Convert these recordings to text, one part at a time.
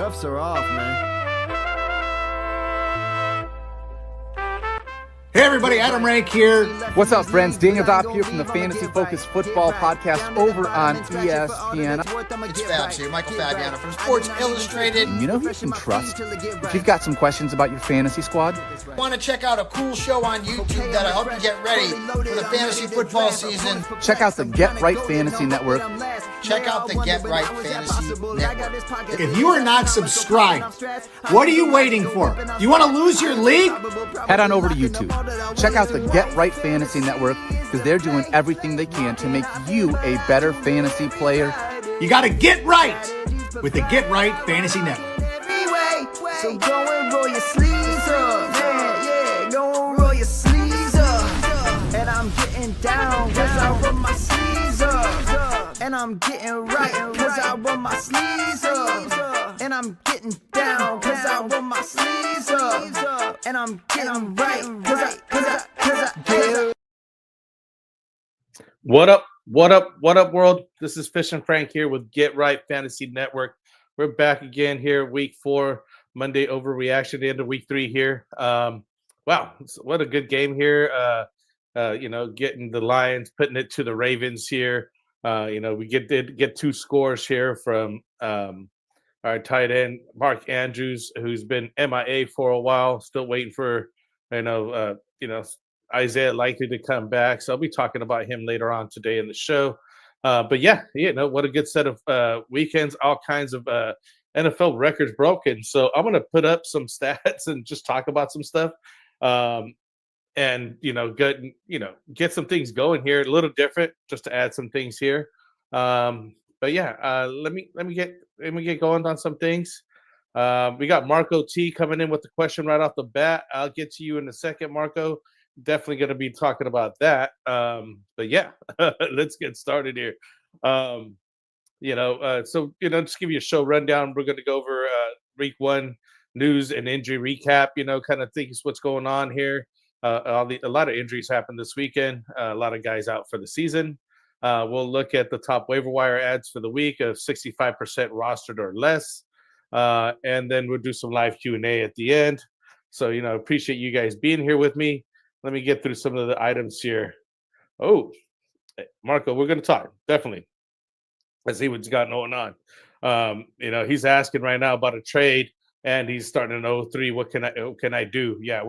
cuffs are off, man. Hey everybody, Adam Rank here. What's up, friends? Daniel Dopp here from the Fantasy Focused Football Podcast over on ESPN. It's Fabs here, Michael Fabiano from Sports Illustrated. You know who you can trust if you've got some questions about your fantasy squad? Want to check out a cool show on YouTube that'll help you get ready for the fantasy football season? Check out the Get Right Fantasy Network. Check out the Get Right Fantasy Network. If you are not subscribed, what are you waiting for? You want to lose your league? Head on over to YouTube. Check out the Get Right Fantasy Network because they're doing everything they can to make you a better fantasy player. You got to get right with the Get Right Fantasy Network. So go and roll your sleeves up, yeah, go and roll your sleeves up. And I'm getting down cause I roll my sleeves up. And I'm getting right cause I roll my sleeves up. And I'm getting down cause I roll my sleeves up. And I'm getting right cause I What up, world? This is FishnFrank here with Get Right Fantasy Network. We're back again here, week 4, Monday Overreaction, the end of week 3 here. Wow, what a good game here. Getting the Lions, putting it to the Ravens here. We get 2 scores here from our tight end, Mark Andrews, who's been MIA for a while, still waiting for, Isaiah likely to come back. So I'll be talking about him later on today in the show. What a good set of weekends, all kinds of NFL records broken. So I'm going to put up some stats and just talk about some stuff. Get some things going here, a little different, just to add some things here. Let me get going on some things. We got Marco T coming in with the question right off the bat. I'll get to you in a second, Marco. Definitely going to be talking about that. Let's get started here. Just give you a show rundown. We're going to go over week 1 news and injury recap, kind of things what's going on here. A lot of injuries happened this weekend. A lot of guys out for the season. We'll look at the top waiver wire ads for the week of 65% rostered or less. And then we'll do some live Q&A at the end. So, appreciate you guys being here with me. Let me get through some of the items here. Oh, Marco, we're going to talk. Definitely. Let's see what's got going on. He's asking right now about a trade, and he's starting in 03. What can I do? Yeah,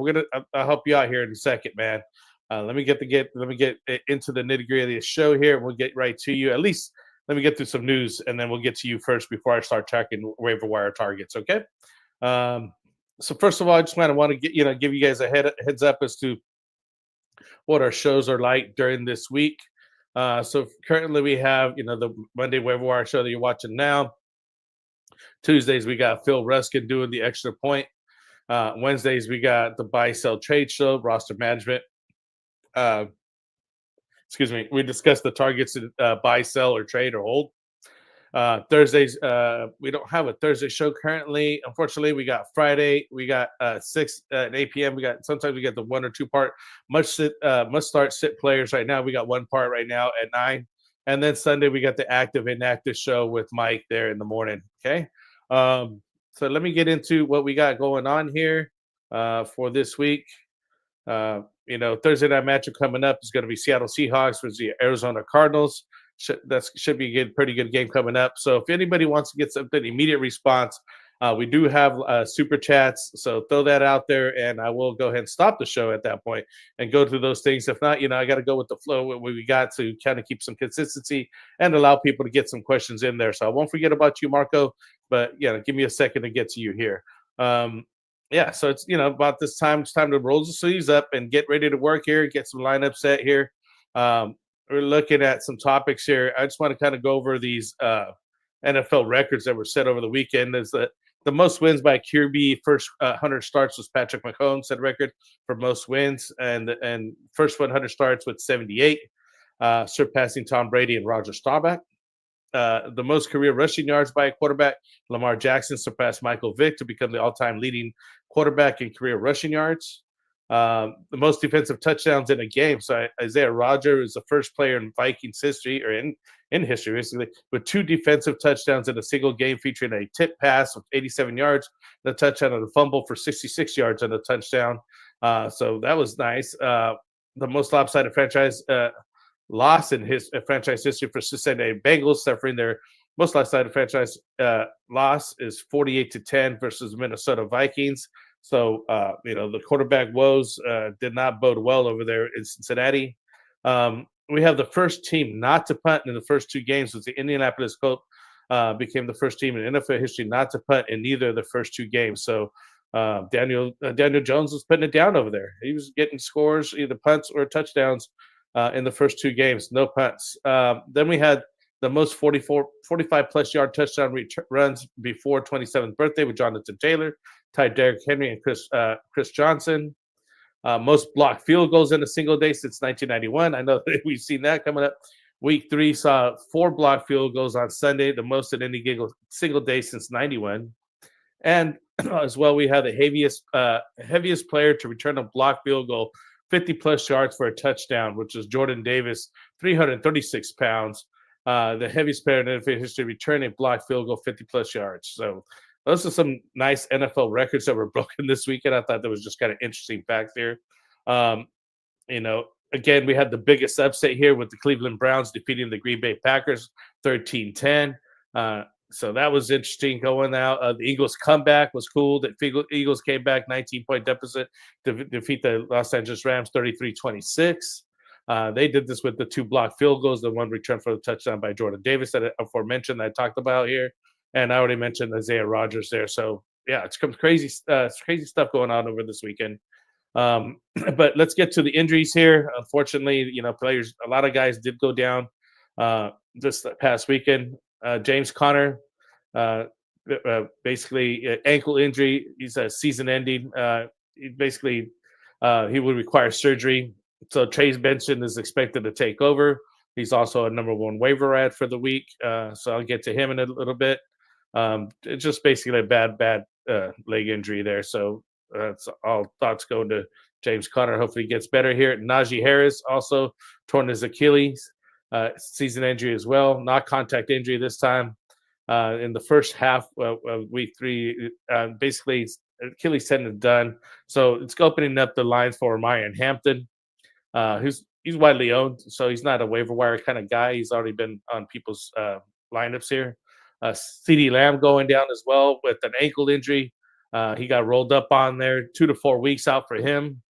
I'll help you out here in a second, man. Let me get into the nitty-gritty of the show here, and we'll get right to you. At least let me get through some news, and then we'll get to you first before I start tracking waiver wire targets, okay? So first of all, I just want to give you guys a heads up as to what our shows are like during this week. So currently we have, the Monday Waiver Wire show that you're watching now. Tuesdays, we got Phil Ruskin doing the extra point. Wednesdays, we got the buy, sell, trade show, roster management. We discussed the targets to buy, sell, or trade or hold. Thursdays, we don't have a Thursday show currently. Unfortunately, we got Friday. We got 6 at 8 p.m. Sometimes we get the 1 or 2 part must start sit players right now. We got 1 part right now at 9. And then Sunday, we got the active inactive show with Mike there in the morning. Okay. So let me get into what we got going on here for this week. Thursday night matchup coming up is going to be Seattle Seahawks versus the Arizona Cardinals. That should be a pretty good game coming up. So if anybody wants to get something immediate response, we do have super chats. So throw that out there, and I will go ahead and stop the show at that point and go through those things. If not, I got to go with the flow what we got to kind of keep some consistency and allow people to get some questions in there. So I won't forget about you, Marco, but give me a second to get to you here. So it's, about this time, it's time to roll the sleeves up and get ready to work here, get some lineup set here. We're looking at some topics here. I just want to kind of go over these NFL records that were set over the weekend. Is the most wins by QB first 100 starts was Patrick Mahomes set record for most wins, and first 100 starts with 78, surpassing Tom Brady and Roger Staubach. The most career rushing yards by a quarterback, Lamar Jackson surpassed Michael Vick to become the all-time leading quarterback in career rushing yards. The most defensive touchdowns in a game. So Isaiah Rodgers is the first player in Vikings history, or in history, basically, with 2 defensive touchdowns in a single game, featuring a tip pass of 87 yards, and a touchdown, and a fumble for 66 yards and a touchdown. So that was nice. The most lopsided franchise loss in his franchise history for Cincinnati Bengals, suffering their most lopsided franchise loss is 48-10 versus Minnesota Vikings. So, the quarterback woes did not bode well over there in Cincinnati. We have the first team not to punt in the first 2 games. Was the Indianapolis Colts became the first team in NFL history not to punt in either of the first 2 games. So Daniel Jones was putting it down over there. He was getting scores, either punts or touchdowns in the first 2 games. No punts. Then we had the most 45-plus yard touchdown runs before 27th birthday with Jonathan Taylor, tied Derrick Henry and Chris Johnson. Most blocked field goals in a single day since 1991. I know that we've seen that coming up. Week 3 saw 4 blocked field goals on Sunday, the most in any single day since 91. And as well, we have the heaviest player to return a blocked field goal 50-plus yards for a touchdown, which is Jordan Davis, 336 pounds. The heaviest player in NFL history returning a blocked field goal 50-plus yards. So those are some nice NFL records that were broken this weekend. I thought that was just kind of interesting facts here. Again, we had the biggest upset here with the Cleveland Browns defeating the Green Bay Packers 13-10. So that was interesting going out. The Eagles' comeback was cool. The Eagles came back 19-point deficit to defeat the Los Angeles Rams 33-26. They did this with the 2 blocked field goals, the 1 return for the touchdown by Jordan Davis that aforementioned that I talked about here. And I already mentioned Isaiah Rodgers there. So, yeah, it's crazy stuff going on over this weekend. But let's get to the injuries here. Unfortunately, players, a lot of guys did go down this past weekend. James Conner, basically ankle injury. He's a season ending. He would require surgery. So Trace Benson is expected to take over. He's also a number 1 waiver ad for the week. So I'll get to him in a little bit. It's just basically a bad leg injury there. So that's all thoughts going to James Conner. Hopefully he gets better here. Najee Harris also torn his Achilles, season injury as well. Not contact injury this time. In the first half of week 3, basically Achilles tendon done. So it's opening up the lines for Ryan Hampton. He's widely owned, so he's not a waiver wire kind of guy. He's already been on people's lineups here. CeeDee Lamb going down as well with an ankle injury. He got rolled up on there, 2 to 4 weeks out for him.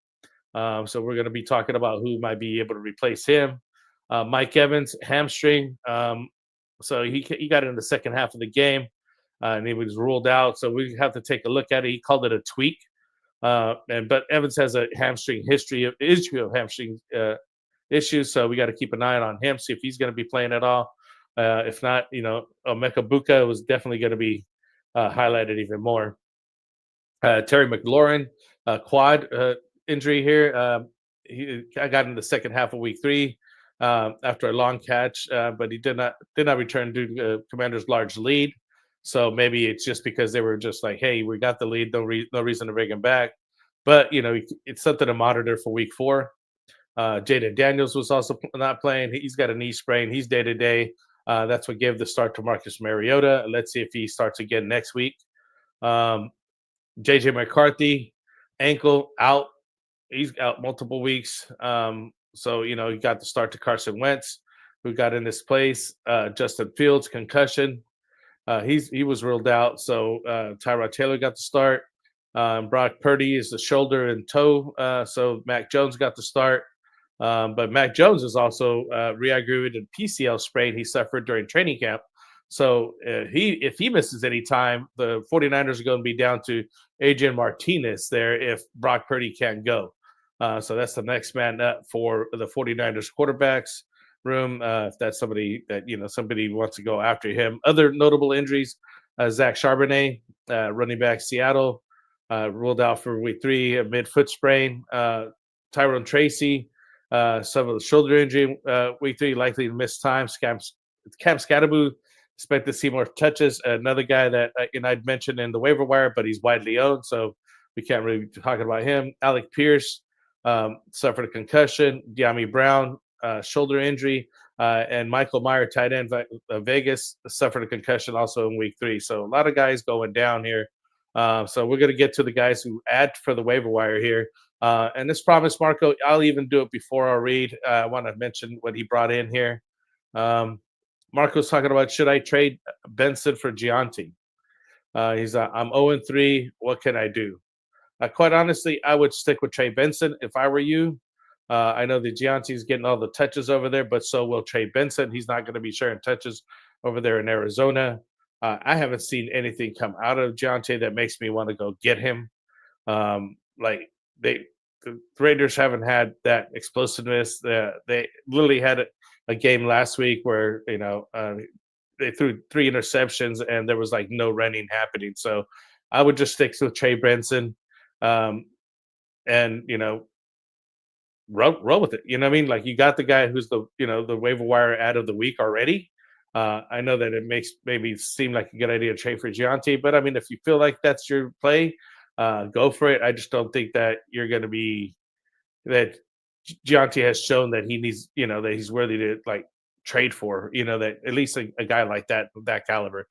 So we're going to be talking about who might be able to replace him. Mike Evans, hamstring. So he got in the second half of the game, and he was ruled out. So we have to take a look at it. He called it a tweak. But Evans has a hamstring history of hamstring issues, so we got to keep an eye on him, see if he's going to be playing at all. If not, Emeka Buka was definitely going to be highlighted even more. Terry McLaurin, quad injury here. I got in the second half of week 3 after a long catch, but he did not return due to Commander's large lead. So maybe it's just because they were just like, hey, we got the lead, no reason to bring him back. But, it's something to monitor for week 4. Jaden Daniels was also not playing. He's got a knee sprain. He's day-to-day. That's what gave the start to Marcus Mariota. Let's see if he starts again next week. J.J. McCarthy, ankle out. He's out multiple weeks. So, he got the start to Carson Wentz, who got in his place. Justin Fields, concussion. He was ruled out. So Tyrod Taylor got the start. Brock Purdy is the shoulder and toe. So Mac Jones got the start. But Mac Jones is also re-aggravated PCL sprain he suffered during training camp. So if he misses any time, the 49ers are going to be down to Adrian Martinez there if Brock Purdy can't go. So that's the next man up for the 49ers quarterbacks room. If that's somebody that, somebody wants to go after him. Other notable injuries, Zach Charbonnet, running back Seattle, ruled out for week 3, a mid-foot sprain. Tyrone Tracy, some of the shoulder injury, week 3, likely to miss time. Cam Scatteraboo, expect to see more touches. Another guy that I'd mentioned in the waiver wire, but he's widely owned, so we can't really be talking about him. Alec Pierce, suffered a concussion. De'Ami Brown, shoulder injury. And Michael Meyer, tight end Vegas, suffered a concussion also in week 3. So a lot of guys going down here. So we're going to get to the guys who add for the waiver wire here. And this promise, Marco, I'll even do it before our read. I want to mention what he brought in here. Marco's talking about, should I trade Benson for Gianti? He's I'm 0-3. What can I do? Quite honestly, I would stick with Trey Benson if I were you. I know that Gianti's getting all the touches over there, but so will Trey Benson. He's not going to be sharing touches over there in Arizona. I haven't seen anything come out of Gianti that makes me want to go get him. The Raiders haven't had that explosiveness. They literally had a game last week where they threw 3 interceptions and there was like no running happening. So I would just stick with Trey Benson, and roll with it. You know what I mean? Like, you got the guy who's the waiver wire ad of the week already. I know that it makes maybe seem like a good idea to trade for Gianti, but I mean, if you feel like that's your play, go for it. I just don't think that you're going to be that Gianti has shown that he needs, that he's worthy to like trade for, that at least a guy like that caliber,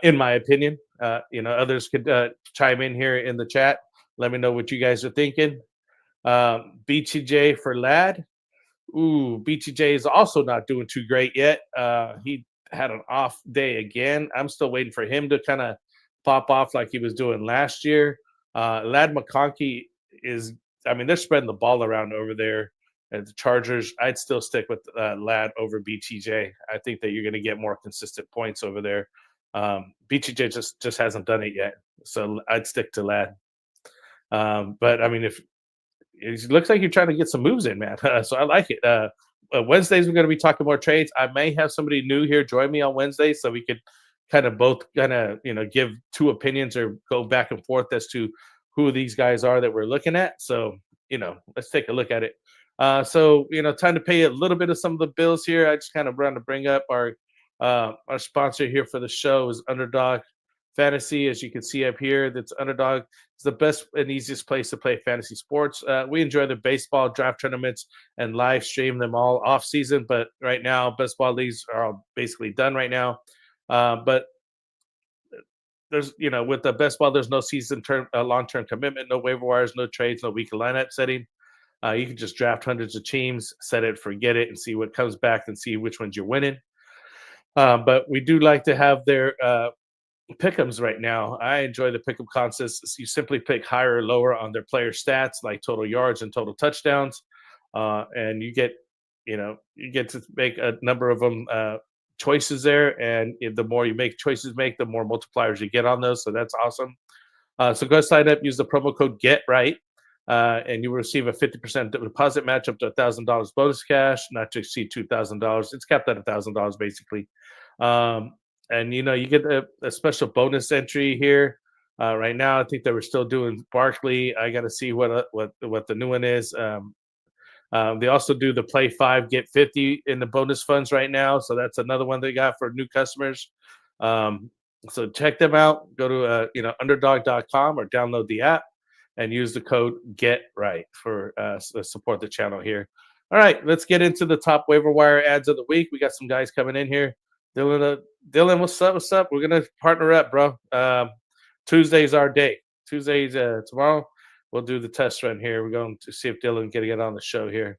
in my opinion. Others could chime in here in the chat. Let me know what you guys are thinking. BTJ for Ladd. Ooh, BTJ is also not doing too great yet. He had an off day again. I'm still waiting for him to kind of pop off like he was doing last year. Ladd McConkey they're spreading the ball around over there at the Chargers. I'd still stick with Ladd over BTJ. I think that you're going to get more consistent points over there. BTJ just hasn't done it yet, so I'd stick to Ladd. But I mean, if it looks like you're trying to get some moves in, man. So I like it. Wednesdays, we're going to be talking more trades. I may have somebody new here join me on Wednesday so we could kind of both give 2 opinions or go back and forth as to who these guys are that we're looking at. So, let's take a look at it. Time to pay a little bit of some of the bills here. I just kind of want to bring up our sponsor here for the show is Underdog Fantasy. As you can see up here, that's Underdog. It's the best and easiest place to play fantasy sports. We enjoy the baseball draft tournaments and live stream them all off season, but right now best ball leagues are all basically done right now. But there's with the best ball, there's no long-term commitment, no waiver wires, no trades, no weekly lineup setting. You can just draft hundreds of teams, set it, forget it, and see what comes back and see which ones you're winning. But we do like to have their pick'ems right now. I enjoy the pick'em contests. You simply pick higher or lower on their player stats, like total yards and total touchdowns, and you get to make a number of them choices there. And the more you make choices, the more multipliers you get on those. So that's awesome. So go sign up. Use the promo code GetRight, and you will receive a 50% deposit match up to $1,000 bonus cash, not to exceed $2,000. It's capped at $1,000 basically. And you get a special bonus entry here. Right now, I think that we're still doing Barkley. I got to see what the new one is. They also do the play 5 get 50 in the bonus funds right now, so that's another one they got for new customers. So check them out. Go to underdog.com or download the app and use the code GetRight for support the channel here. All right, let's get into the top waiver wire ads of the week. We got some guys coming in here. Dylan, what's up? What's up? We're gonna partner up, bro. Tuesday's our day. Tuesday's tomorrow. We'll do the test run here. We're going to see if Dylan can get on the show here.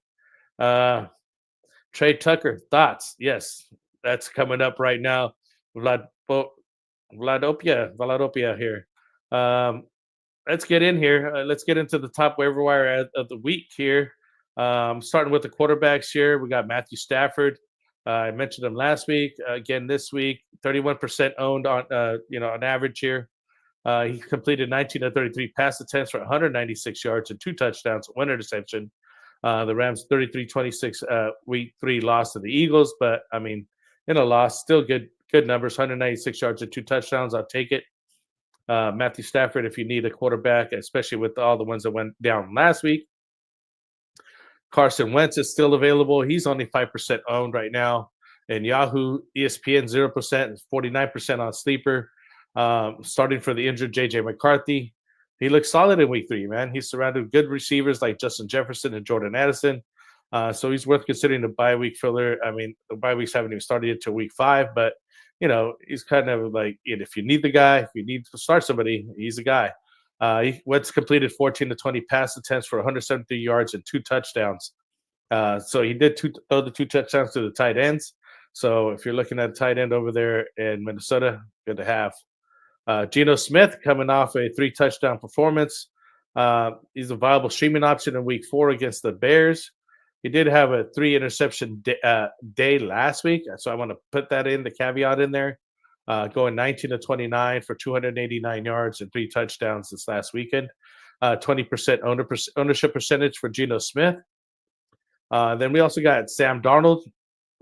Trey Tucker, thoughts? Yes, that's coming up right now. Vladopia here. Let's get in here. Let's get into the top waiver wire ad of the week here. Starting with the quarterbacks here. We got Matthew Stafford. I mentioned him last week. Again, this week, 31% owned on on average here. He completed 19 of 33 pass attempts for 196 yards and 2 touchdowns, 1 interception. The Rams 33-26 week 3 loss to the Eagles, but I mean, in a loss, still good numbers, 196 yards and 2 touchdowns. I'll take it. Matthew Stafford, if you need a quarterback, especially with all the ones that went down last week. Carson Wentz is still available. He's only 5% owned right now. And Yahoo, ESPN 0%, 49% on Sleeper. Starting for the injured J.J. McCarthy. he looks solid in week 3, man. He's surrounded with good receivers like Justin Jefferson and Jordan Addison. So he's worth considering the bye week filler. I mean, the bye weeks haven't even started until week 5, but he's kind of like, if you need the guy, if you need to start somebody, he's the guy. He Wentz completed 14 to 20 pass attempts for 173 yards and 2 touchdowns. So he did throw the 2 touchdowns to the tight ends. So if you're looking at a tight end over there in Minnesota, good to have. Geno Smith coming off a 3 touchdown performance. He's a viable streaming option in week 4 against the Bears. He did have a 3 interception day last week, so I want to put that in, the caveat in there. Going 19 to 29 for 289 yards and 3 touchdowns this last weekend. 20% ownership percentage for Geno Smith. Then we also got Sam Darnold.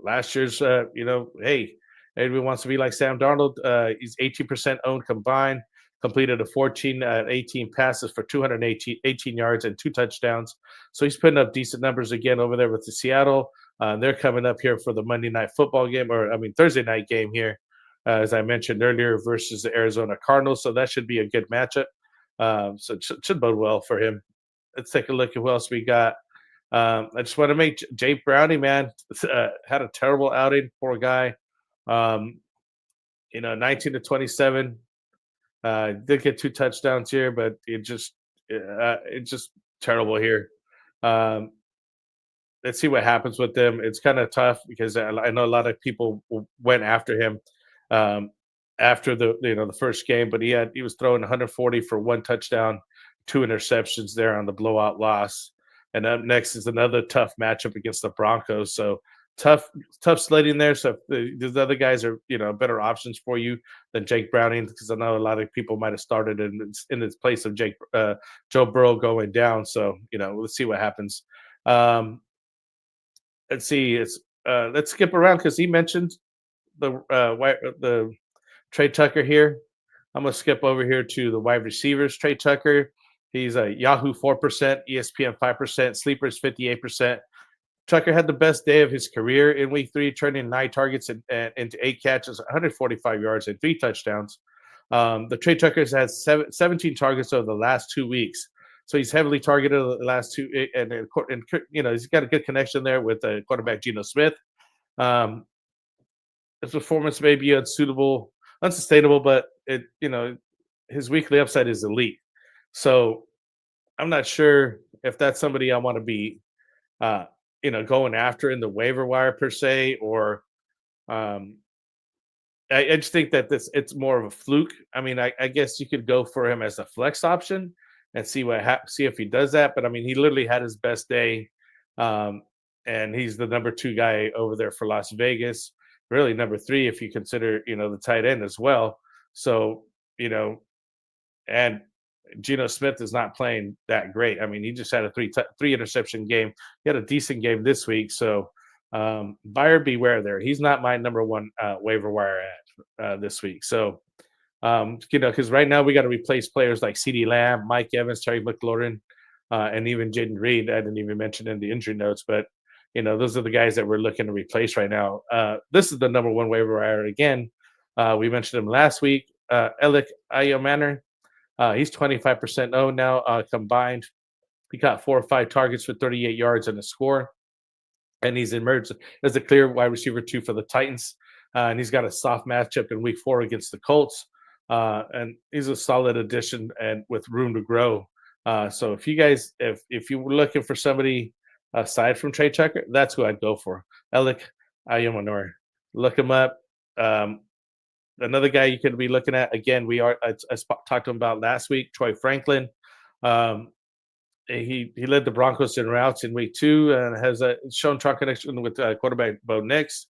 Last year's, hey, everyone wants to be like Sam Darnold. He's 18% owned combined, completed a 18 passes for 218 yards and 2 touchdowns. So he's putting up decent numbers again over there with the Seattle. They're coming up here for the Monday night football game, Thursday night game here, as I mentioned earlier, versus the Arizona Cardinals. So that should be a good matchup. So it should bode well for him. Let's take a look at who else we got. I just want to make Jake Browning, man, had a terrible outing. Poor guy. 19 to 27. Did get 2 touchdowns here, but it's just terrible here. Let's see what happens with them. It's kind of tough because I know a lot of people went after him after the first game, but he was throwing 140 for 1 touchdown, 2 interceptions there on the blowout loss. And up next is another tough matchup against the Broncos. So tough sledding there. So if these other guys are better options for you than Jake Browning, because I know a lot of people might have started in its place of Joe Burrow going down. So let's see what happens. Let's see. Let's skip around because he mentioned the Trey Tucker here. I'm gonna skip over here to the wide receivers. Trey Tucker. He's a Yahoo 4%, ESPN 5%, Sleepers 58%. Tucker had the best day of his career in week 3, turning 9 targets into 8 catches, 145 yards, and 3 touchdowns. The Trey Tucker's had 17 targets over the last 2 weeks. So he's heavily targeted the last 2, and he's got a good connection there with the quarterback Geno Smith. His performance may be unsustainable, but his weekly upside is elite. So I'm not sure if that's somebody I want to be, going after in the waiver wire per se, or I just think that it's more of a fluke. I mean, I guess you could go for him as a flex option and see if he does that. But I mean, he literally had his best day, and he's the number 2 guy over there for Las Vegas. Really, number 3 if you consider the tight end as well. So and Geno Smith is not playing that great. I mean, he just had a 3 interception game. He had a decent game this week. So buyer beware there. He's not my number 1 waiver wire ad this week. So, because right now we got to replace players like CeeDee Lamb, Mike Evans, Terry McLaurin, and even Jaden Reed. I didn't even mention in the injury notes, but those are the guys that we're looking to replace right now. This is the number 1 waiver wire again. We mentioned him last week. Alec Ayomanor. He's 25% owned now combined. He got 4 or 5 targets for 38 yards and a score. And he's emerged as a clear wide receiver 2 for the Titans. And he's got a soft matchup in week 4 against the Colts. And he's a solid addition and with room to grow. So if you guys, if you were looking for somebody aside from Trey Tucker, that's who I'd go for. Alec Ayomanor. Look him up. Another guy you could be looking at, again, I talked to him about last week, Troy Franklin. He led the Broncos in routes in week 2 and has shown strong connection with quarterback Bo Nix.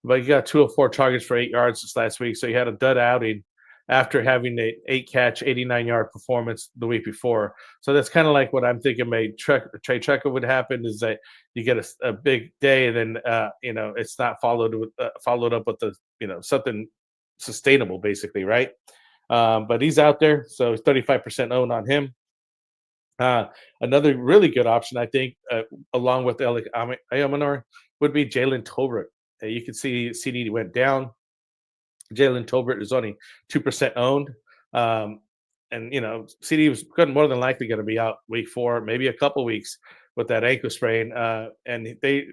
But he got 2 of 4 targets for 8 yards this last week. So he had a dud outing after having an 8-catch, 89-yard performance the week before. So that's kind of like what I'm thinking Trey Tucker would happen, is that you get a big day and then, it's not followed up with something sustainable, basically, right? But he's out there, so 35% owned on him. Another really good option, I think, along with Alec Ayomanor, would be Jalen Tolbert. You can see CD went down. Jalen Tolbert is only 2% owned. and CD was more than likely going to be out week 4, maybe a couple weeks with that ankle sprain. And they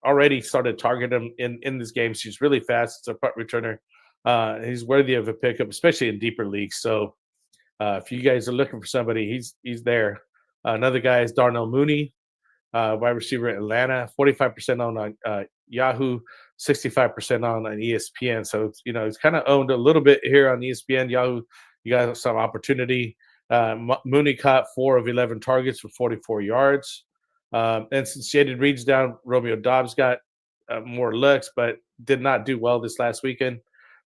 already started targeting him in this game. He's really fast. It's a punt returner. He's worthy of a pickup, especially in deeper leagues. So if you guys are looking for somebody, he's there. Another guy is Darnell Mooney, wide receiver in Atlanta, 45% on Yahoo, 65% on ESPN. So he's kind of owned a little bit here on ESPN. Yahoo, you got some opportunity. Mooney caught 4 of 11 targets for 44 yards. And since Shaded Reed's down, Romeo Dobbs got more looks, but did not do well this last weekend.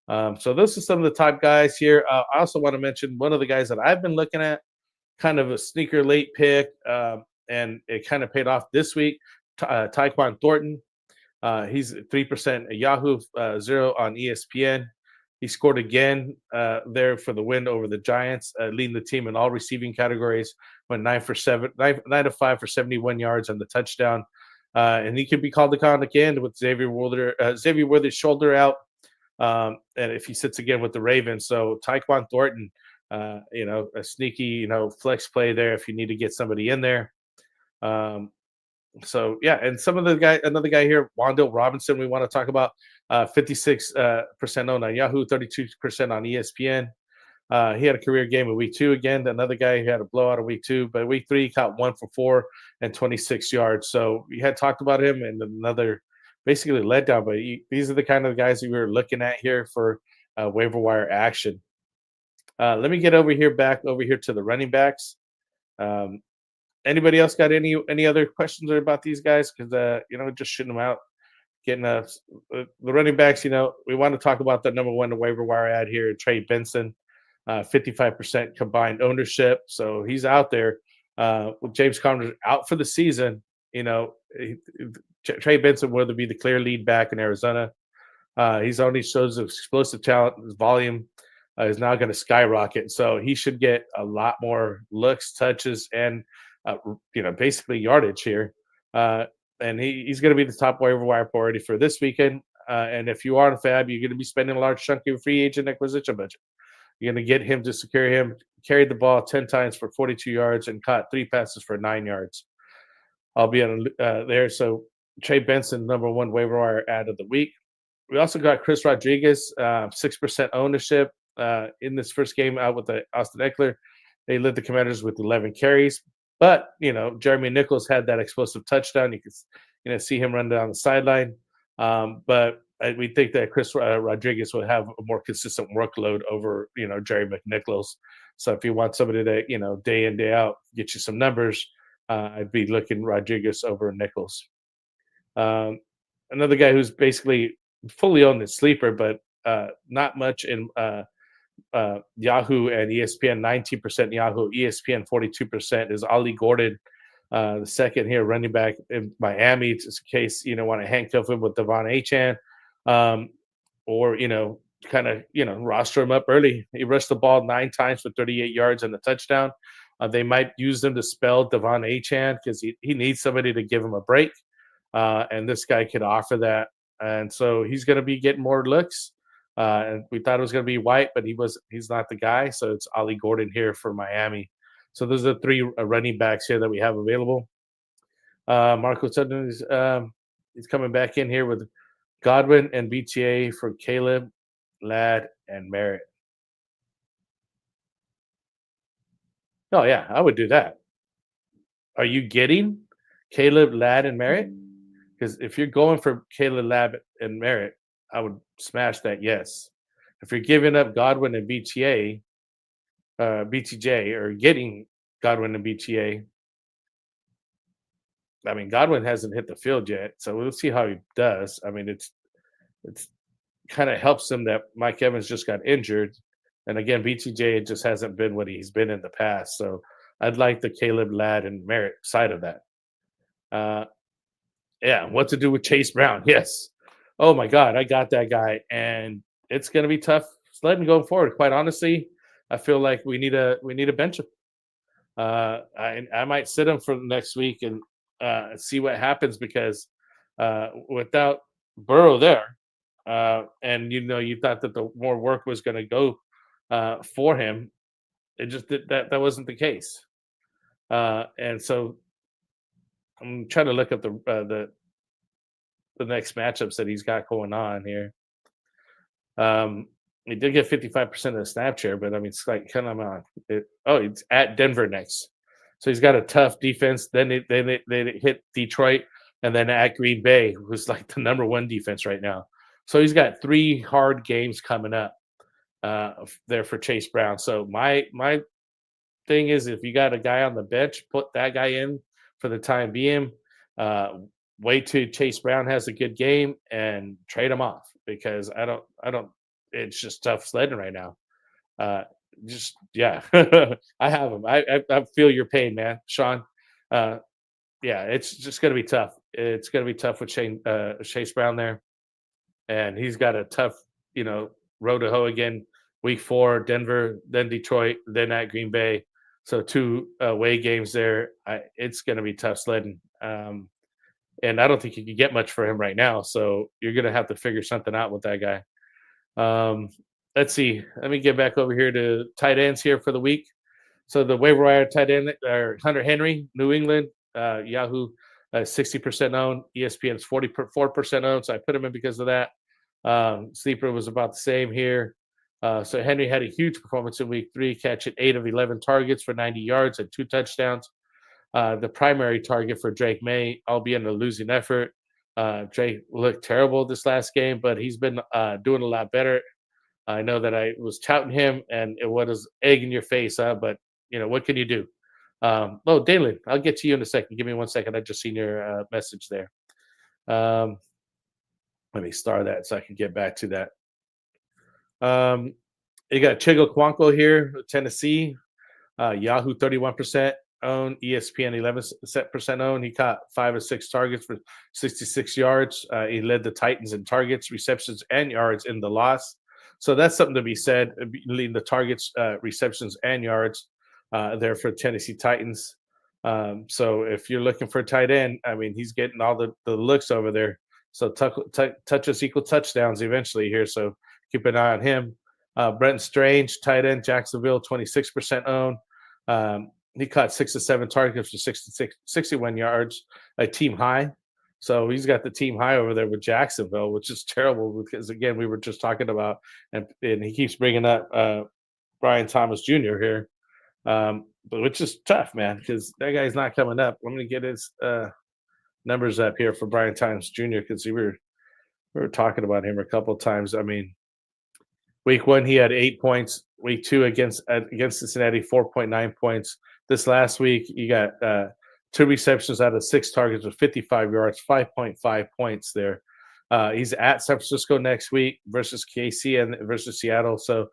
So those are some of the top guys here. I also want to mention one of the guys that I've been looking at, kind of a sneaker late pick, and it kind of paid off this week. Tyquan Thornton. He's 3% at Yahoo, 0 on ESPN. He scored again there for the win over the Giants, leading the team in all receiving categories. Went 9 of 5 for 71 yards on the touchdown. And he could be called upon again with Xavier Worthy's shoulder out. And if he sits again with the Ravens. So Tyquan Thornton, a sneaky, flex play there if you need to get somebody in there. So yeah, and another guy here, Wandale Robinson, we want to talk about. 56% owned on Yahoo, 32% on ESPN. He had a career game in week 2 again. Another guy who had a blowout in week 2, but week 3 he caught 1 for 4 and 26 yards. So we had talked about him, and another basically letdown. But these are the kind of guys that we were looking at here for waiver wire action. Let me get back over here to the running backs. Anybody else got any other questions about these guys? Because just shooting them out. Getting the running backs, we want to talk about the number 1 waiver wire ad here, Trey Benson, 55% combined ownership. So he's out there. With James Conner out for the season, Trey Benson will be the clear lead back in Arizona. He's only shows explosive talent. His volume is now going to skyrocket. So he should get a lot more looks, touches, and basically yardage here. And he's going to be the top waiver wire priority for this weekend. And if you are on Fab, you're going to be spending a large chunk of your free agent acquisition budget. You're going to get him to secure him, carried the ball 10 times for 42 yards, and caught 3 passes for 9 yards. I'll be on there. So Trey Benson, number 1 waiver wire ad of the week. We also got Chris Rodriguez, 6% ownership in this first game out with Austin Eckler. They led the Commanders with 11 carries. But, Jeremy Nichols had that explosive touchdown. You can see him run down the sideline. But we think that Chris Rodriguez will have a more consistent workload over, Jerry McNichols. So if you want somebody that, day in, day out, get you some numbers, I'd be looking Rodriguez over Nichols. Another guy who's basically fully owned as sleeper, but not much in Yahoo and ESPN, 19% Yahoo, ESPN 42% is Ollie Gordon, the second here running back in Miami, just in case want to handcuff him with Devon Achane, or kind of roster him up early. He rushed the ball 9 times for 38 yards and a touchdown. They might use them to spell Devon Achane because he needs somebody to give him a break, and this guy could offer that, and so he's going to be getting more looks. And we thought it was going to be White, but he's not the guy. So it's Ollie Gordon here for Miami. So those are the 3 running backs here that we have available. Marco Sutton is coming back in here with Godwin and BTA for Caleb, Ladd, and Merritt. Oh, yeah, I would do that. Are you getting Caleb, Ladd, and Merritt? Because if you're going for Caleb, Ladd, and Merritt, I would smash that, yes. If you're giving up Godwin and BTJ, or getting Godwin and BTA, I mean, Godwin hasn't hit the field yet, so we'll see how he does. I mean, it's kind of helps him that Mike Evans just got injured. And again, BTJ just hasn't been what he's been in the past. So I'd like the Caleb, Ladd, and Merritt side of that. Yeah, what to do with Chase Brown? Yes. Oh my God, I got that guy, and it's going to be tough sledding going forward. Quite honestly, I feel like we need a bench him. I might sit him for the next week and see what happens because without Burrow there, and you thought that the more work was going to go for him, It just that wasn't the case. And so I'm trying to look up the next matchups that he's got going on here. He did get 55% of the snap share, but I mean, it's like kind of on it. Oh, it's at Denver next, so he's got a tough defense. Then they hit Detroit, and then at Green Bay, who's like the #1 defense right now. So he's got 3 hard games coming up there for Chase Brown. So my thing is, if you got a guy on the bench, put that guy in for the time being. Wait till Chase Brown has a good game and trade him off, because I don't. It's just tough sledding right now. Just yeah, I have him. I feel your pain, man, Sean. Yeah, it's just gonna be tough. It's gonna be tough with Chase Brown there, and he's got a tough, road to hoe again. Week 4, Denver, then Detroit, then at Green Bay. So 2 away games there. It's gonna be tough sledding. And I don't think you can get much for him right now. So you're going to have to figure something out with that guy. Let's see. Let me get back over here to tight ends here for the week. So the waiver wire tight end are Hunter Henry, New England, Yahoo, 60% owned. ESPN is 44% owned. So I put him in because of that. Sleeper was about the same here. So Henry had a huge performance in week 3, catching 8 of 11 targets for 90 yards and 2 touchdowns. The primary target for Drake May, albeit in a losing effort. Drake looked terrible this last game, but he's been doing a lot better. I know that I was touting him, and it was egg in your face, but what can you do? Dalen, I'll get to you in a second. Give me 1 second. I just seen your message there. Let me star that so I can get back to that. You got Chigo Kwanko here, Tennessee. Yahoo 31%. owned, ESPN 11% owned. He caught 5 of 6 targets for 66 yards. He led the Titans in targets, receptions, and yards in the loss. So that's something to be said, leading the targets, receptions, and yards there for Tennessee Titans. So if you're looking for a tight end, I mean, he's getting all the looks over there. So touches equal touchdowns eventually here. So keep an eye on him. Brenton Strange, tight end, Jacksonville, 26% owned. He caught 6 of 7 targets for 61 yards, a team high. So he's got the team high over there with Jacksonville, which is terrible because, again, we were just talking about, and he keeps bringing up Brian Thomas Jr. here, but which is tough, man, because that guy's not coming up. I'm going to get his numbers up here for Brian Thomas Jr. because we were talking about him a couple of times. I mean, week 1 he had 8 points. Week 2 against Cincinnati, 4.9 points. This last week, you got 2 receptions out of 6 targets with 55 yards, 5.5 points there. He's at San Francisco next week versus KC and versus Seattle. So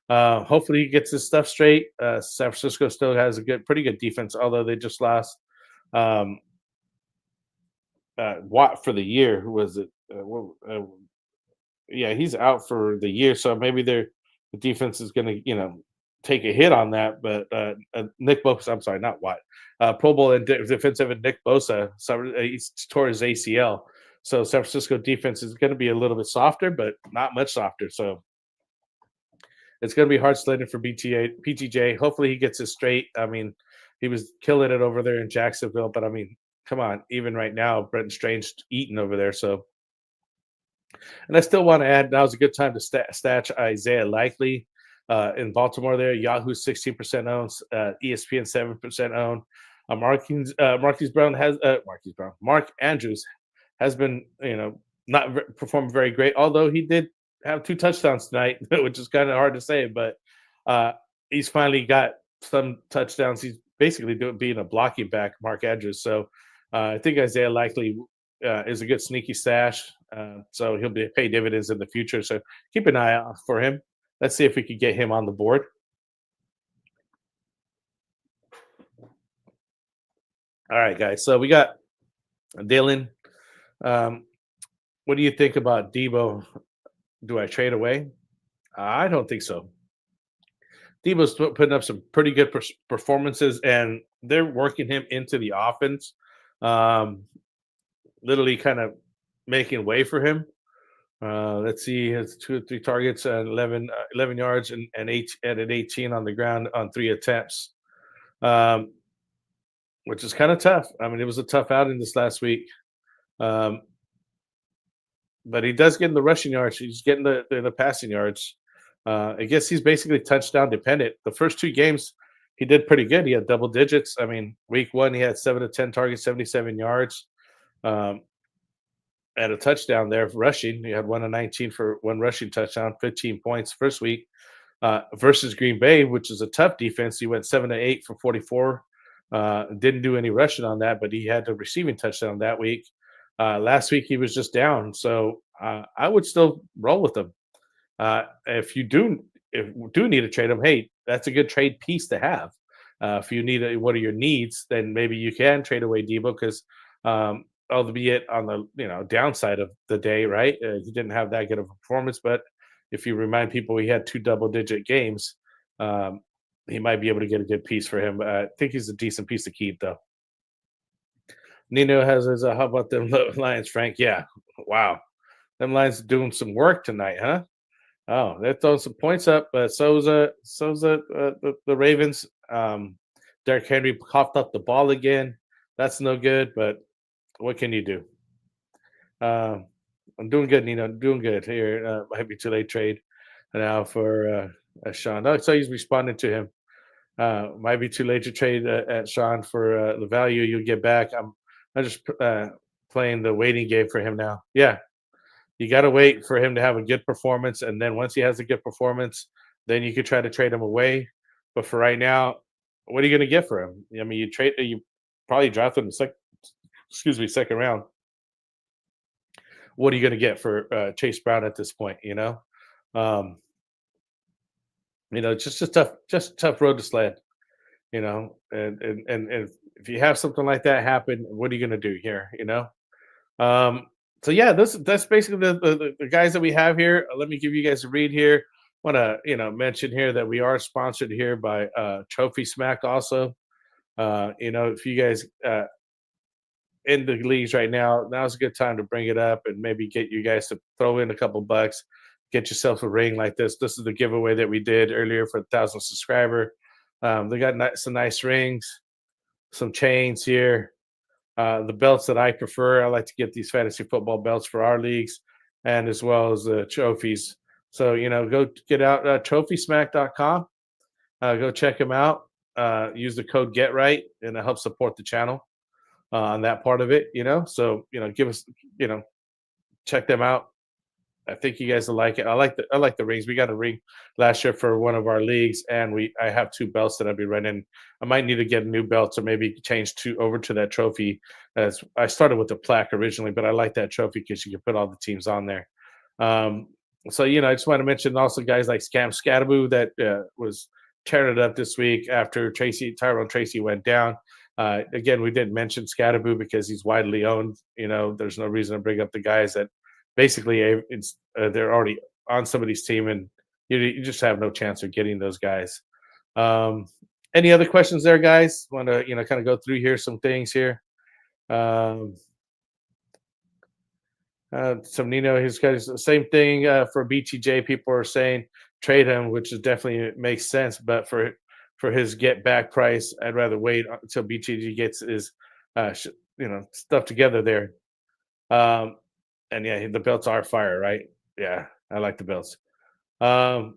hopefully he gets his stuff straight. San Francisco still has a pretty good defense, although they just lost Watt for the year. Who was it? Yeah, he's out for the year. So maybe the defense is going to, take a hit on that, but Nick Bosa, I'm sorry, not Watt, Pro Bowl and defensive end Nick Bosa, he tore his ACL. So San Francisco defense is going to be a little bit softer, but not much softer. So it's going to be hard sledding for PTJ. Hopefully he gets it straight. I mean, he was killing it over there in Jacksonville, but I mean, come on, even right now, Brenton Strange eating over there. So, and I still want to add, now's a good time to stash Isaiah Likely. In Baltimore there, Yahoo 16% owned, ESPN 7% owned. Mark Andrews has been, not performed very great, although he did have 2 touchdowns tonight, which is kind of hard to say, but he's finally got some touchdowns. He's basically being a blocking back, Mark Andrews. So I think Isaiah Likely is a good sneaky stash. So he'll pay dividends in the future. So keep an eye out for him. Let's see if we could get him on the board. All right, guys. So we got Dylan. What do you think about Debo? Do I trade away? I don't think so. Debo's putting up some pretty good performances, and they're working him into the offense, literally kind of making way for him. Let's see, he has 2 or 3 targets and 11 yards and 18 on the ground on 3 attempts, um, which is kind of tough. I mean, it was a tough outing this last week. Um, but he does get in the rushing yards. He's getting the passing yards. I guess he's basically touchdown dependent. The first 2 games, he did pretty good. He had double digits. I mean, week 1, he had 7 to 10 targets, 77 yards. And a touchdown there rushing. He had 1 of 19 for 1 rushing touchdown, 15 points first week. Versus Green Bay, which is a tough defense. He went 7 to 8 for 44. Didn't do any rushing on that, but he had a receiving touchdown that week. Last week he was just down, so I would still roll with him. If you do need to trade him, hey, that's a good trade piece to have. If you need what are your needs, then maybe you can trade away Debo because albeit on the downside of the day, right? He didn't have that good of a performance, but if you remind people he had 2 double-digit games, he might be able to get a good piece for him. I think he's a decent piece to keep, though. Nino has his, how about them Lions, Frank? Yeah, wow. Them Lions doing some work tonight, huh? Oh, they're throwing some points up, but so's the Ravens. Derrick Henry coughed up the ball again. That's no good, but what can you do? I'm doing good, Nino. I'm doing good here. Might be too late trade now for Sean. Oh, so he's responding to him. Might be too late to trade at Sean for the value you'll get back. I'm just playing the waiting game for him now. Yeah, you got to wait for him to have a good performance, and then once he has a good performance, then you could try to trade him away. But for right now, what are you going to get for him? I mean, you probably drafted him second round. What are you going to get for Chase Brown at this point? It's just a tough road to sled. And if you have something like that happen, what are you going to do here? So yeah, that's basically the guys that we have here. Let me give you guys a read here. Want to mention here that we are sponsored here by Trophy Smack also. If you guys in the leagues right now, now's a good time to bring it up and maybe get you guys to throw in a couple bucks, get yourself a ring like this. This is the giveaway that we did earlier for 1,000 subscriber. They got some nice rings, some chains here. The belts that I prefer, I like to get these fantasy football belts for our leagues, and as well as the trophies. So, go get out trophysmack.com. Go check them out. Use the code GETRIGHT, and it helps support the channel on that part of it, So, give us, check them out. I think you guys will like it. I like the rings. We got a ring last year for one of our leagues, and I have 2 belts that I'll be running. I might need to get a new belt or maybe change over to that trophy. As I started with the plaque originally, but I like that trophy because you can put all the teams on there. So I just want to mention also guys like Scam Scattaboo that was tearing it up this week after Tyrone Tracy went down. Again, we didn't mention Scattaboo because he's widely owned. There's no reason to bring up the guys that basically they're already on somebody's team, and you just have no chance of getting those guys. Any other questions there, guys? Want to kind of go through here some things here. Some Nino, his guys, same thing for BTJ. People are saying trade him, which is definitely makes sense, but for his get back price, I'd rather wait until BTJ gets his stuff together there. And yeah, the belts are fire, right? Yeah, I like the belts. So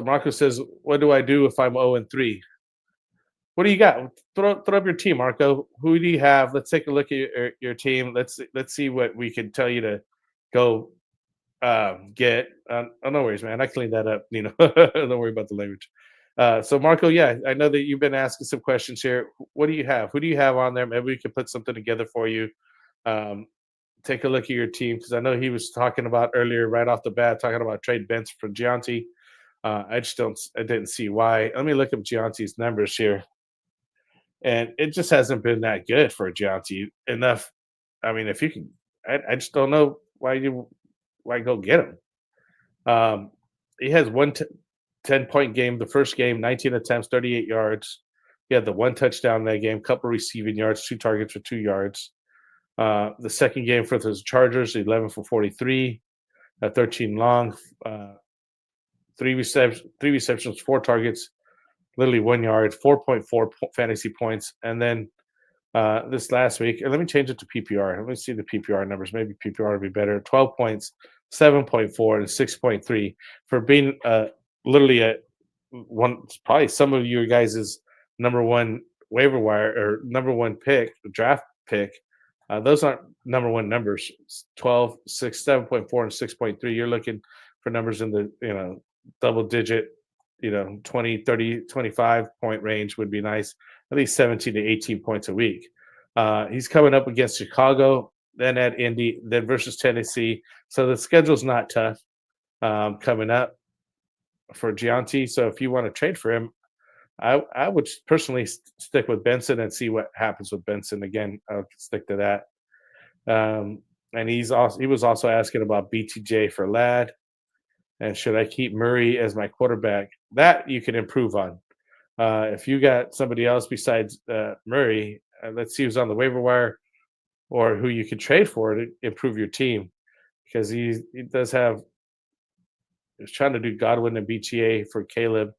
Marco says, "What do I do if I'm 0-3?" What do you got? Throw up your team, Marco. Who do you have? Let's take a look at your team. Let's see what we can tell you to go get. Oh, no worries, man. I cleaned that up. Don't worry about the language. So Marco, yeah, I know that you've been asking some questions here. What do you have? Who do you have on there? Maybe we can put something together for you. Take a look at your team because I know he was talking about earlier, right off the bat, talking about trade Benson for Gianti. I didn't see why. Let me look up Gianti's numbers here. And it just hasn't been that good for Gianti enough. I mean, if you can, I just don't know why go get him. He has 10-point game. The first game, 19 attempts, 38 yards. He had the 1 touchdown in that game, couple receiving yards, 2 targets for 2 yards. The second game for the Chargers, 11 for 43, 13 long, three receptions, 4 targets, literally 1 yard, 4.4 fantasy points. And then this last week, and let me change it to PPR. Let me see the PPR numbers. Maybe PPR would be better. 12 points, 7.4, and 6.3 for being literally a one. Probably some of you guys' number one waiver wire or number one pick, draft pick. Those aren't number one numbers. 12, 6, 7.4, and 6.3. You're looking for numbers in the double digit, 20, 30, 25 point range would be nice. At least 17 to 18 points a week. He's coming up against Chicago, then at Indy, then versus Tennessee. So the schedule's not tough coming up for Gianti. So if you want to trade for him, I would personally stick with Benson and see what happens with Benson. Again, I'll stick to that. And he was also asking about BTJ for Ladd. And should I keep Murray as my quarterback? That you can improve on. If you got somebody else besides Murray, let's see who's on the waiver wire or who you can trade for to improve your team. Because he does have – he's trying to do Godwin and BTA for Caleb,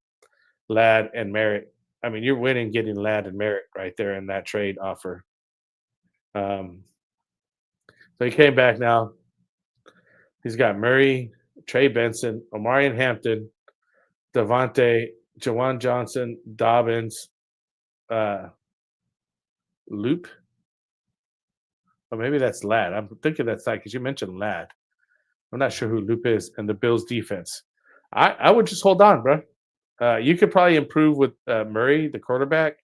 Ladd, and Merritt. I mean, you're winning getting Ladd and Merritt right there in that trade offer. So he came back now. He's got Murray, Trey Benson, Omarion Hampton, Devontae, Jawan Johnson, Dobbins, Loop. Or maybe that's Ladd. I'm thinking that's Ladd because you mentioned Ladd. I'm not sure who Loop is, and the Bills defense. I would just hold on, bro. You could probably improve with Murray, the quarterback,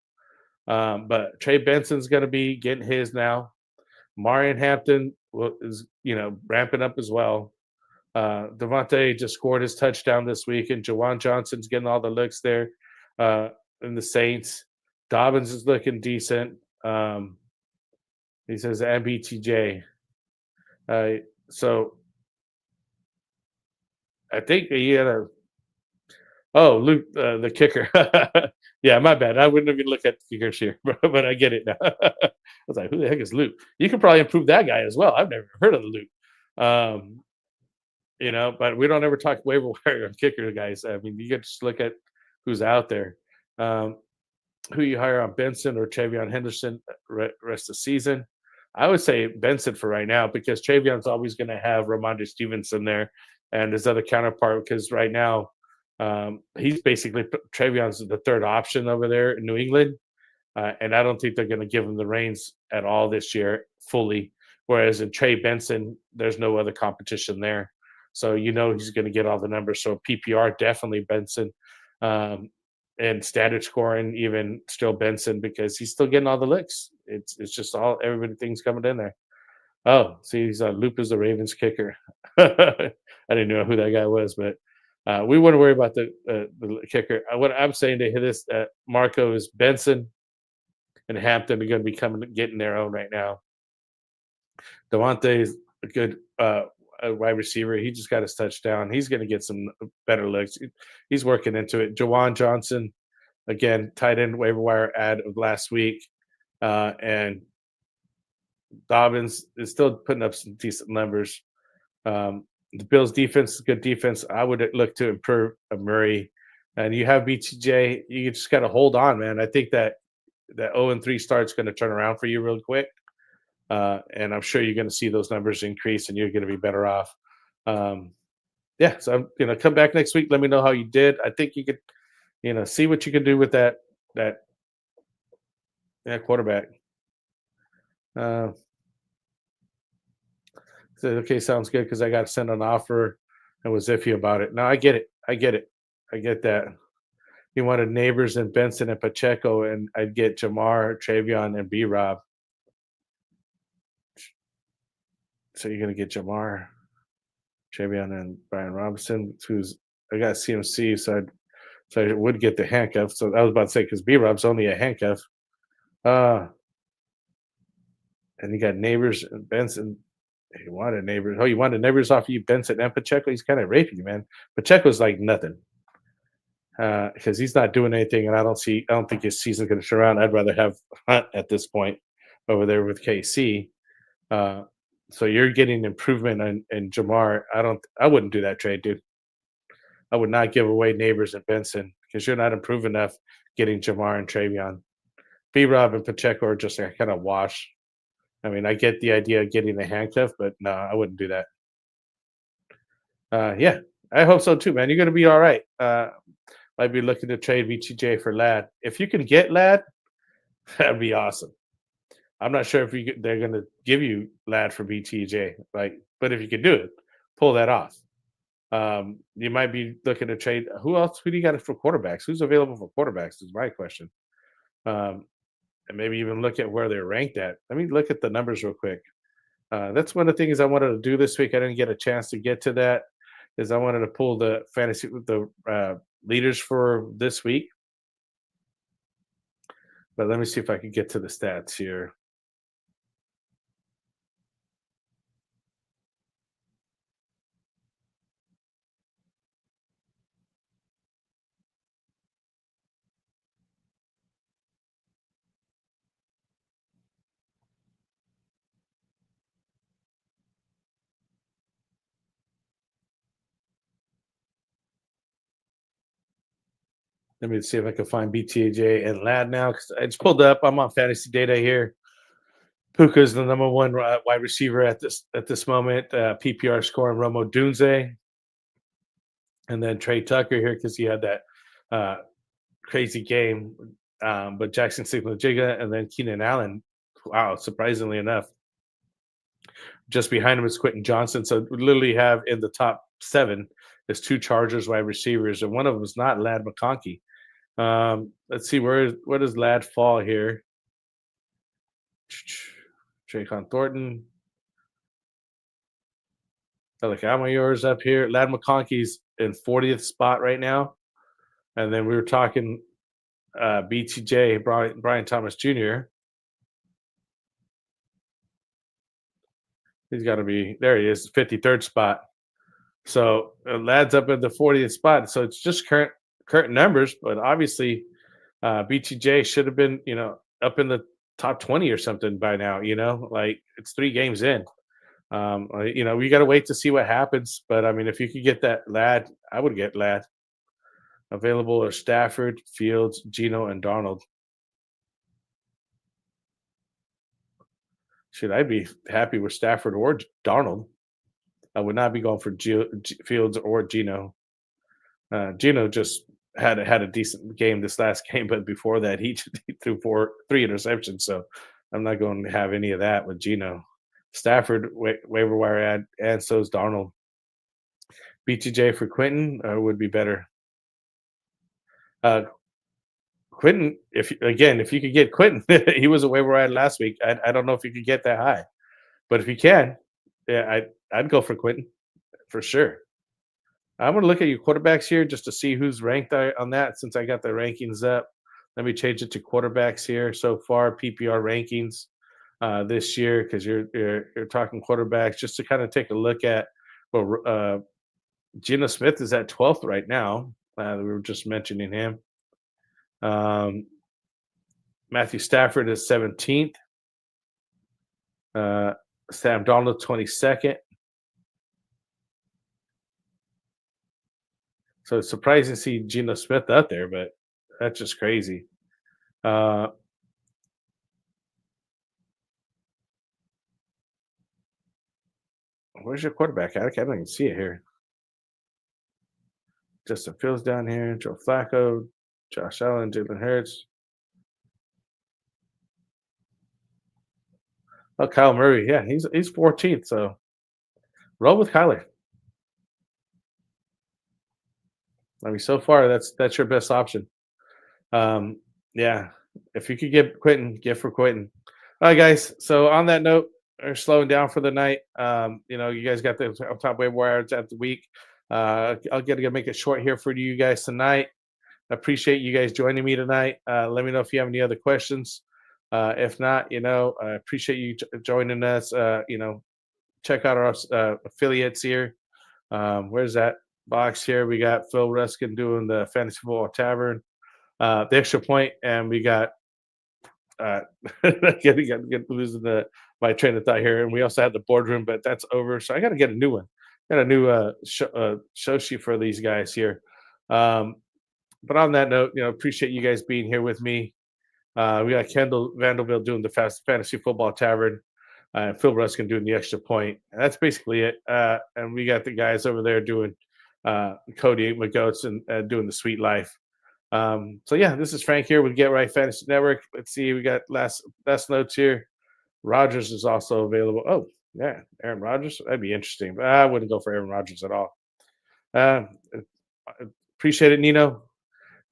but Trey Benson's going to be getting his now. Marion Hampton is ramping up as well. Devontae just scored his touchdown this week, and Jawan Johnson's getting all the looks there in the Saints. Dobbins is looking decent. He says MBTJ. So I think he had a Luke, the kicker. Yeah, my bad. I wouldn't even look at the kickers here, but I get it now. I was like, who the heck is Luke? You could probably improve that guy as well. I've never heard of the Luke. But we don't ever talk waiver wire kicker guys. I mean, you get to just look at who's out there. Who you hire on Benson or Travion Henderson rest of the season. I would say Benson for right now because Travion's always going to have Ramondre Stevenson there and his other counterpart because right now he's basically Travion's the third option over there in New England. And I don't think they're going to give him the reins at all this year fully. Whereas in Trey Benson, there's no other competition there. So he's going to get all the numbers. So PPR, definitely Benson. And standard scoring, even still Benson, because he's still getting all the licks. It's just everybody thinks coming in there. Oh, see, he's Loop is the Ravens kicker. I didn't know who that guy was, but we wouldn't worry about the kicker. What I'm saying to this, Marco, is Benson and Hampton are going to be getting their own right now. Devontae is a good wide receiver. He just got his touchdown. He's going to get some better looks. He's working into it. Jawan Johnson, again, tight end waiver wire ad of last week. And Dobbins is still putting up some decent numbers. The Bills defense is good defense. I would look to improve Murray. And you have BTJ. You just got to hold on, man. I think that 0-3 start's going to turn around for you real quick. And I'm sure you're going to see those numbers increase and you're going to be better off. So I'm going to come back next week. Let me know how you did. I think you could, see what you can do with that quarterback. Okay, sounds good because I got to send an offer and was iffy about it. No, I get it. I get that. He wanted Neighbors and Benson and Pacheco, and I'd get Jamar, Travion, and B-Rob. So you're going to get Jamar, Travion, and Brian Robinson, I got CMC, so I would get the handcuff. So I was about to say because B-Rob's only a handcuff. And you got Neighbors and Benson. He wanted Neighbors. Oh, you wanted Neighbors off you, Benson and Pacheco? He's kind of raping you, man. Pacheco's like nothing because he's not doing anything, and I don't think his season's going to turn around. I'd rather have Hunt at this point over there with KC. So you're getting improvement in Jamar. I wouldn't do that trade, dude. I would not give away Neighbors and Benson because you're not improving enough getting Jamar and Travion. B-Rob and Pacheco are just a kind of wash. I mean, I get the idea of getting a handcuff, but no, I wouldn't do that. Yeah, I hope so too, man. You're gonna be all right. Might be looking to trade BTJ for Lad. If you can get Lad, that'd be awesome. I'm not sure if they're gonna give you Lad for BTJ, like, but if you could do it, pull that off. You might be looking to trade. Who else? Who do you got for quarterbacks? Who's available for quarterbacks? Is my question. And maybe even look at where they're ranked at. Let me look at the numbers real quick. That's one of the things I wanted to do this week. I didn't get a chance to get to that. Is I wanted to pull the fantasy leaders for this week. But let me see if I can get to the stats here. Let me see if I can find BTJ and Lad now because I just pulled up. I'm on fantasy data here. Puka's the number one wide receiver at this moment. PPR scoring Romo Dunze, and then Trey Tucker here because he had that crazy game. But Jackson Sigma-Jigga and then Keenan Allen. Wow, surprisingly enough. Just behind him is Quentin Johnson. So we literally have in the top 7 is 2 Chargers wide receivers, and one of them is not Lad McConkey. Let's see where does Lad fall here. Traycon Thornton. Yours up here. Lad McConkey's in 40th spot right now. And then we were talking BTJ, Brian Thomas Jr. He's got to be, there he is, 53rd spot. So Lad's up in the 40th spot. So it's just current numbers, but obviously BTJ should have been, up in the top 20 or something by now, like it's 3 games in. We got to wait to see what happens. But I mean, if you could get that Lad, I would get Lad. Available are Stafford, Fields, Geno, and Darnold. Should I be happy with Stafford or Darnold? I would not be going for Fields or Geno. Geno just had a decent game this last game, but before that, he threw 3 interceptions. So I'm not going to have any of that with Geno. Stafford, waiver wire ad, and so is Darnold. BTJ for Quentin would be better. Quentin, if you could get Quentin, he was a waiver wire ad last week. I don't know if you could get that high, but if you can, yeah, I'd go for Quentin for sure. I'm going to look at your quarterbacks here just to see who's ranked on that. Since I got the rankings up, let me change it to quarterbacks here so far. PPR rankings this year because you're talking quarterbacks just to kind of take a look at. Well, Geno Smith is at 12th right now. We were just mentioning him. Matthew Stafford is 17th. Sam Darnold 22nd. So it's surprising to see Geno Smith out there, but that's just crazy. Where's your quarterback? I don't even see it here. Justin Fields down here, Joe Flacco, Josh Allen, Jalen Hurts. Oh, Kyle Murray. Yeah, he's 14th. So roll with Kyler. I mean, so far that's your best option. Yeah, if you could get Quentin, get for Quentin. All right, guys. So on that note, we're slowing down for the night. You guys got the top waiver wires at the week. I'll get to make it short here for you guys tonight. I appreciate you guys joining me tonight. Let me know if you have any other questions. If not, I appreciate you joining us. Check out our affiliates here. Where's that box here? We got Phil Ruskin doing the Fantasy Football Tavern, the Extra Point, and we got Get losing my train of thought here. And we also had the boardroom, but that's over. So I got to get a new one. Got a new show sheet for these guys here. But on that note, appreciate you guys being here with me. We got Kendall VanDerBilt doing the fantasy football tavern, Phil Ruskin doing the extra point. And that's basically it. And we got the guys over there doing Cody McGoats and doing the sweet life. So yeah, this is Frank here with Get Right Fantasy Network. Let's see, we got last notes here. Rodgers is also available. Oh yeah, Aaron Rodgers. That'd be interesting, but I wouldn't go for Aaron Rodgers at all. Appreciate it, Nino.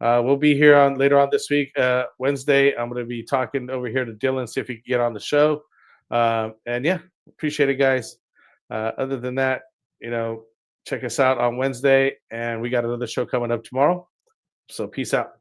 We'll be here later on this week, Wednesday. I'm going to be talking over here to Dylan, see if he can get on the show. And yeah, appreciate it, guys. Other than that, check us out on Wednesday, and we got another show coming up tomorrow. So peace out.